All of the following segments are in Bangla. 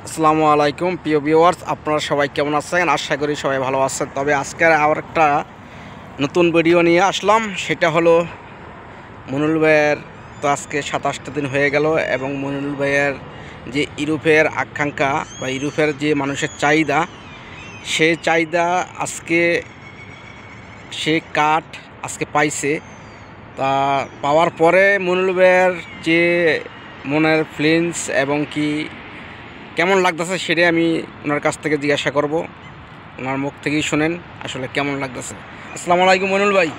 আসসালামু আলাইকুম প্রিয় ভিউয়ার্স, আপনারা সবাই কেমন আছেন? আশা করি সবাই ভালো আছেন। তবে আজকের আর একটা নতুন ভিডিও নিয়ে আসলাম, সেটা হলো মনিরুল ভাইয়ের। তো আজকে 27টা দিন হয়ে গেল এবং মনিরুল ভাইয়ের যে ইউরোপের আকাঙ্ক্ষা বা ইউরোপের যে মানুষের চাহিদা, সেই চাহিদা আজকে সে কাঠ আজকে পাইছে। তা পাওয়ার পরে মনিরুল ভাইয়ের যে মনের ফিলিংস এবং কি কেমন লাগতেছে সেটাই আমি ওনার কাছ থেকে জিজ্ঞাসা করব। ওনার মুখ থেকেই শুনেন আসলে কেমন লাগতেছে। আসসালামু আলাইকুম মনিরুল ভাই।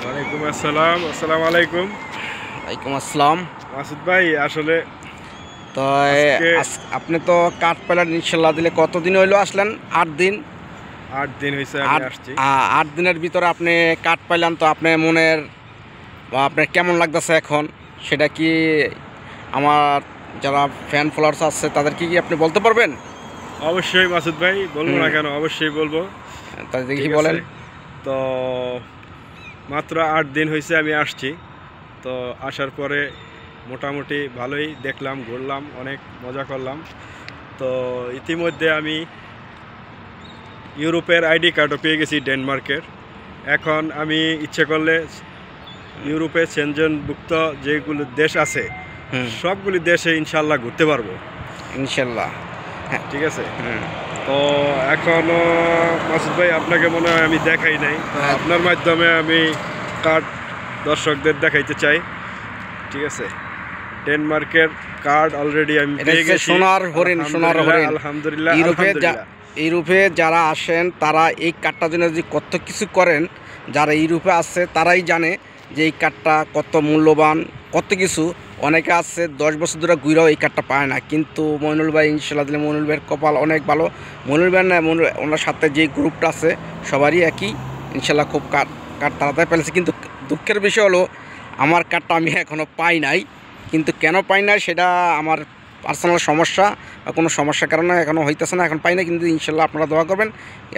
ওয়ালাইকুম আসসালাম। আসসালামু আলাইকুম। ওয়ালাইকুম আসসালাম। মাসুদ ভাই, আসলে তো আজকে আপনি তো কাঠ পেলেন ইনশাল্লাহ দিলে, কতদিন হইলো আসলেন? 8 দিন। 8 দিন হয়েছে আমি আসছি। 8 দিনের ভিতরে আপনি কাঠ পাইলেন, তো আপনার মনের বা আপনার কেমন লাগতেছে এখন সেটা কি আমার যারা ফ্যান ফলোয়ার্স আছে তাদের কি আপনি বলতে পারবেন? অবশ্যই মাসুদ ভাই, বলবো না কেন, অবশ্যই বলবো। তাদের কি ঠিক বলেন? আছে। তো মাত্র 8 দিন হয়েছে আমি আসছি। তো আসার পরে মোটামুটি ভালোই দেখলাম, ঘুরলাম, অনেক মজা করলাম। তো ইতিমধ্যে আমি ইউরোপের আইডি কার্ডও পেয়ে গেছি, ডেনমার্কের। এখন আমি ইচ্ছে করলে ইউরোপে সেনজেনভুক্ত যেগুলো দেশ আছে সবগুলি দেশে ইনশাল্লাহ ঘুরতে পারবো ইনশাল্লাহ। হ্যাঁ, ঠিক আছে। তো এখনো মাসুদ ভাই আপনাকে মনে হয় আমি দেখাই নাই, তো আপনার মাধ্যমে আমি কার্ড দর্শকদের দেখাইতে চাই। ঠিক আছে, ডেনমার্কের কার্ড অলরেডি আমি পেয়ে গেছি। সোনার হরিণ, সোনার হরিণ। আলহামদুলিল্লাহ। ইউরোপে যারা আসেন তারা এই কার্ডটার জন্য যে কত কিছু করেন, যারা ইউরোপে আছে তারাই জানে যে এই কার্ডটা কত মূল্যবান, কত কিছু। অনেকে আছে 10 বছর ধরে ঘুরেও এই কার্ডটা পায় না, কিন্তু মইনুল ভাই ইনশাল্লাহ দিলে মইনুল ভাইয়ের কপাল অনেক ভালো। মইনুল ভাই না, ওনার সাথে যে গ্রুপটা আছে সবারই একই, ইনশাল্লাহ খুব কার্ড তাড়াতাড়ি পেলেছে। কিন্তু দুঃখের বিষয় হলো আমার কার্ডটা আমি এখনও পাই নাই। কিন্তু কেন পাই না সেটা আমার পার্সোনাল সমস্যা বা কোনো সমস্যার কারণে এখনও হইতেছে না, এখন পাই না। কিন্তু ইনশাল্লাহ আপনারা দোয়া করবেন,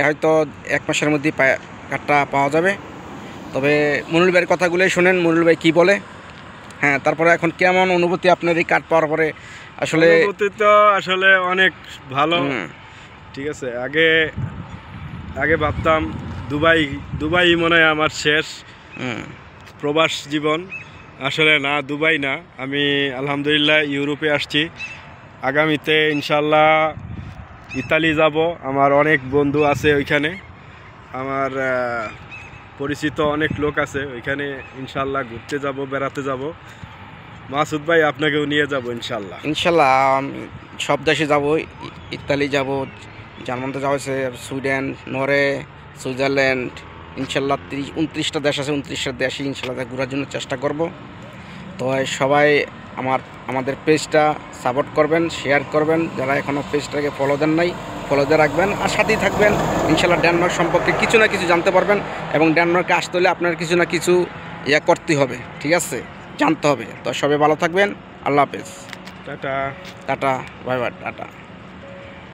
হয়তো 1 মাসের মধ্যেই কার্ডটা পাওয়া যাবে। তবে মনিরুল ভাইয়ের কথাগুলোই শোনেন, মনিরুল ভাই কী বলে। হ্যাঁ, তারপরে এখন কেমন অনুভূতি আপনার এই কার্ড পাওয়ার পরে? আসলে অনুভূতি তো আসলে অনেক ভালো। ঠিক আছে, আগে ভাবতাম দুবাই মনে হয় আমার শেষ প্রবাস জীবন। আসলে না, দুবাই না, আমি আলহামদুলিল্লাহ ইউরোপে আসছি। আগামীতে ইনশাল্লাহ ইতালি যাব। আমার অনেক বন্ধু আছে ওইখানে, আমার পরিচিত অনেক লোক আছে ওইখানে। ইনশাল্লাহ ঘুরতে যাব, বেড়াতে যাব। মাসুদ ভাই, আপনাকেও নিয়ে যাব ইনশাল্লাহ। ইনশাল্লাহ আমি সব দেশে যাব, ইতালি যাব, জার্মানিতে যাওয়া হয়েছে, সুইডেন, নরওয়ে, সুইজারল্যান্ড, ইনশাল্লাহ 29টা দেশ আছে, 29টা দেশে ইনশাল্লাহ ঘোরার জন্য চেষ্টা করব। তো সবাই আমাদের পেজটা সাপোর্ট করবেন, শেয়ার করবেন। যারা এখনও পেজটাকে ফলো দেন নাই, ফলো দিয়ে রাখবেন আর সাথেই থাকবেন। ইনশাল্লাহ ডেনমার্ক সম্পর্কে কিছু না কিছু জানতে পারবেন, এবং ডেনমার্কে আসতে হলে আপনার কিছু না কিছু করতে হবে, ঠিক আছে, জানতে হবে। তো সবাই ভালো থাকবেন। আল্লাহ হাফেজ। Tata. Tata, bye bye, tata.